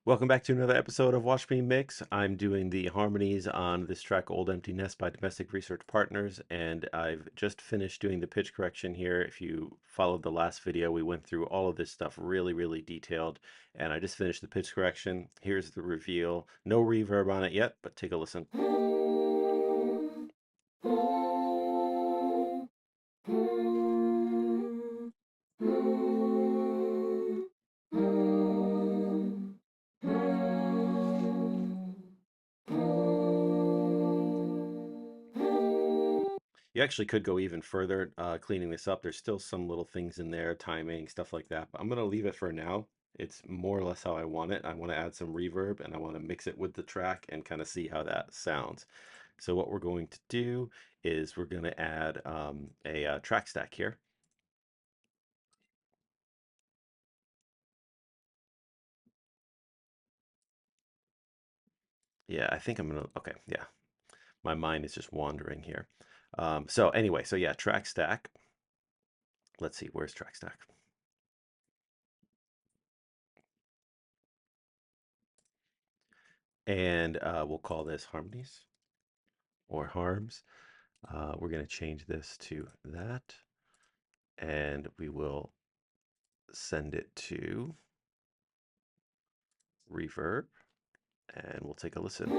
Welcome back to another episode of Watch Me Mix. I'm doing the harmonies on this track Old Empty Nest by Domestic Research Partners, and I've just finished doing the pitch correction here. If you followed the last video, we went through all of this stuff really detailed, and I just finished the pitch correction. Here's the reveal. No reverb on it yet, but take a listen. You actually could go even further cleaning this up. There's still some little things in there, timing, stuff like that, but I'm going to leave it for now. It's more or less how I want it. I want to add some reverb and I want to mix it with the track and kind of see how that sounds. So what we're going to do is we're going to add a track stack here. Yeah, I think I'm going to, okay, yeah. My mind is just wandering here. So anyway, so yeah, track stack. Let's see, where's track stack? And we'll call this harmonies or harms. We're going to change this to that, and we will send it to reverb, and we'll take a listen.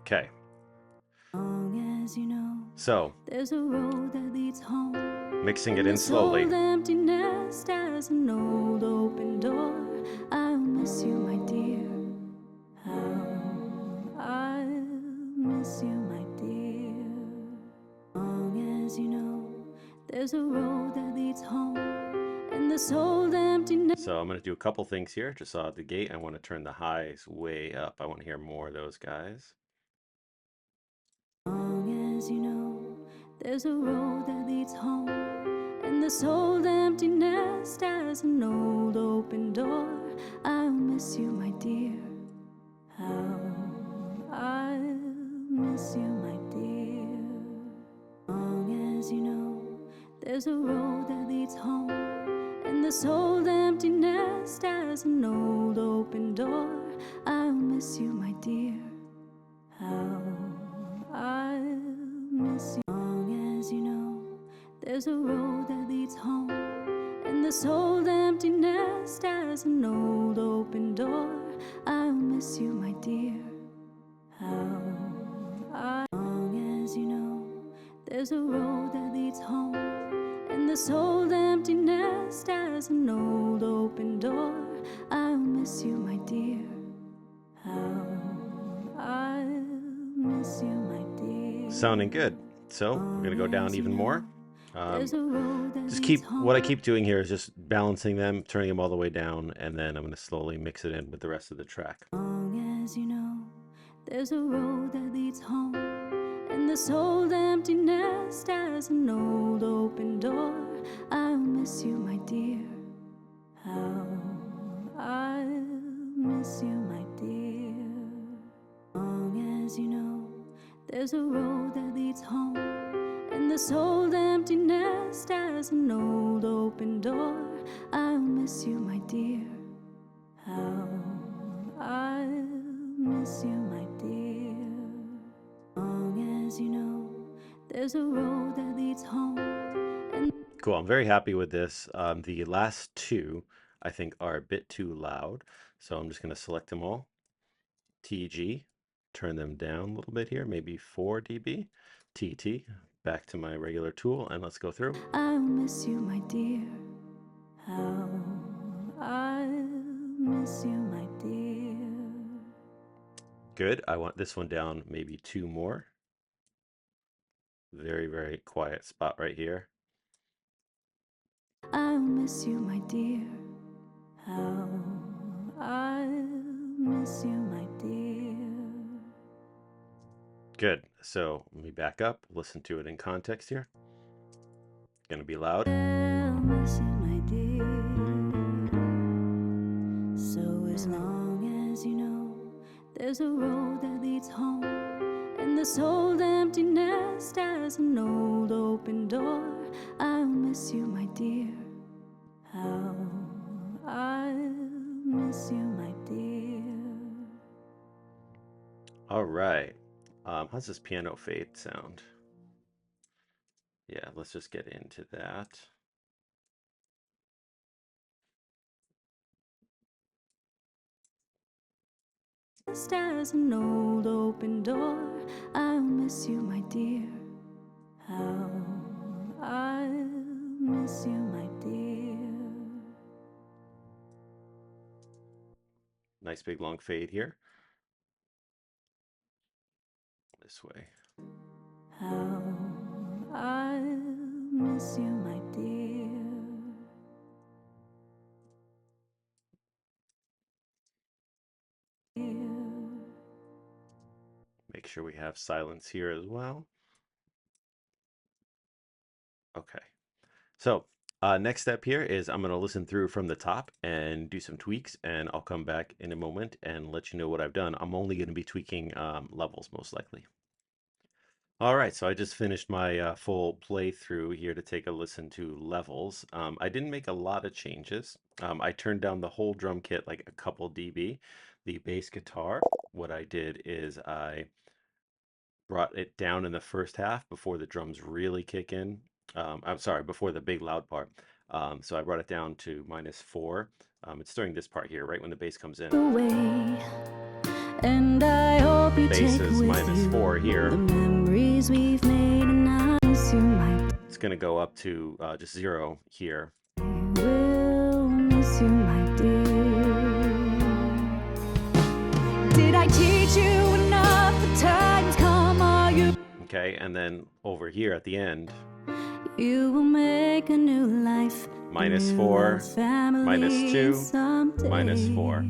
Okay. So, there's a road that leads home, mixing it in slowly. Empty nest as an old open door. I'll miss you, my dear. How I'll miss you, my dear. Long as you know, there's a road that leads home, and this old empty nest. So I'm going to do a couple things here. Just saw at the gate. I want to turn the highs way up. I want to hear more of those guys. Long as you know, there's a road that leads home, and this old empty nest as an old open door. I'll miss you, my dear. How I'll miss you, my dear. Long as you know, there's a road that leads home, and this old empty nest as an old open door. I'll miss you, my dear. How I'll miss you. Long as you know, there's a road that leads home, and this old empty nest as an old open door. I'll miss you, my dear. How long as you know, there's a road that leads home, and this old empty nest as an old open door. I'll miss you, my dear. How I'll miss you, my dear. Sounding good. So we're going to go down even more. What I keep doing here is just balancing them, turning them all the way down, and then I'm going to slowly mix it in with the rest of the track. Long as you know, there's a road that leads home, and this old empty nest as an old open door. I'll miss you, my dear. How I'll miss you, my dear. Long as you know, there's a road that leads home, and this old empty nest as an old open door. I'll miss you, my dear. How I'll miss you, my dear. Long as you know, there's a road that leads home. Cool. I'm very happy with this. The last two, I think, are a bit too loud. So I'm just going to select them all. TG, turn them down a little bit here, maybe 4 dB. TT, back to my regular tool, and let's go through. I'll miss you, my dear. How I'll miss you, my dear. Good. I want this one down maybe 2 more. Very quiet spot right here. I'll miss you, my dear. How I'll miss you, my dear. Good. So let me back up, listen to it in context here. Gonna be loud. I'll miss you, my dear. So as long as you know, There's a road that leads home, and this old empty nest has an old open door. I'll miss you, my dear. How I'll miss you, my dear. All right. How's this piano fade sound? Yeah, let's just get into that. Just as an old open door, I'll miss you, my dear. How I'll miss you, my dear. Nice big long fade here. This way. How I'll miss you, my dear. Make sure we have silence here as well. Okay. So next step here is I'm going to listen through from the top and do some tweaks, and I'll come back in a moment and let you know what I've done. I'm only going to be tweaking levels most likely. All right, so I just finished my full playthrough here to take a listen to levels. I didn't make a lot of changes. I turned down the whole drum kit like a couple dB. The bass guitar, what I did is I brought it down in the first half before the drums really kick in. I'm sorry, before the big loud part. So I brought it down to -4. It's during this part here, right when the bass comes in. Away, and I hope you Bass take is with -4 you here. the memories we've made, and I miss you, my It's going to go up to just 0 here. will miss you, my dear. Did I teach you enough? The times come, are you? Okay, and then over here at the end, You will make a new life, a new -4, love family -2, someday. -4.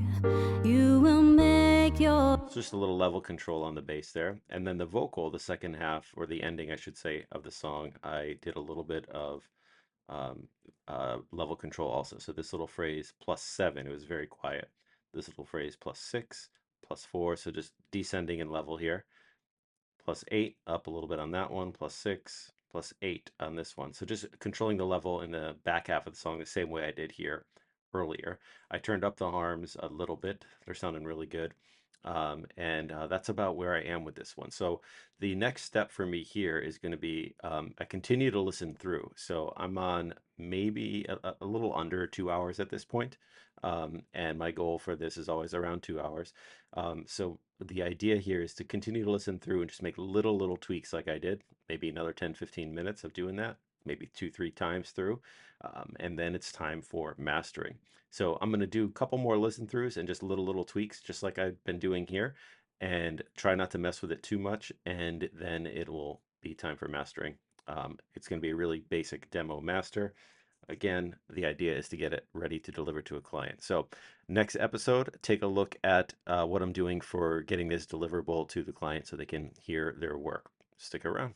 You will make your It's just a little level control on the bass there. And then the vocal, the second half, or the ending, I should say, of the song, I did a little bit of level control also. So this little phrase +7, it was very quiet. This little phrase +6, +4, so just descending in level here. +8, up a little bit on that one, +6, +8 on this one. So just controlling the level in the back half of the song the same way I did here earlier. I turned up the harms a little bit. They're sounding really good. And that's about where I am with this one. So the next step for me here is going to be I continue to listen through. So I'm on maybe a little under 2 hours at this point. And my goal for this is always around 2 hours. So the idea here is to continue to listen through and just make little tweaks like I did, maybe another 10-15 minutes of doing that, maybe 2-3 times through, and then it's time for mastering. So I'm going to do a couple more listen throughs and just little tweaks, just like I've been doing here, and try not to mess with it too much, and then it will be time for mastering. It's going to be a really basic demo master. Again, the idea is to get it ready to deliver to a client. So next episode, take a look at what I'm doing for getting this deliverable to the client so they can hear their work. Stick around.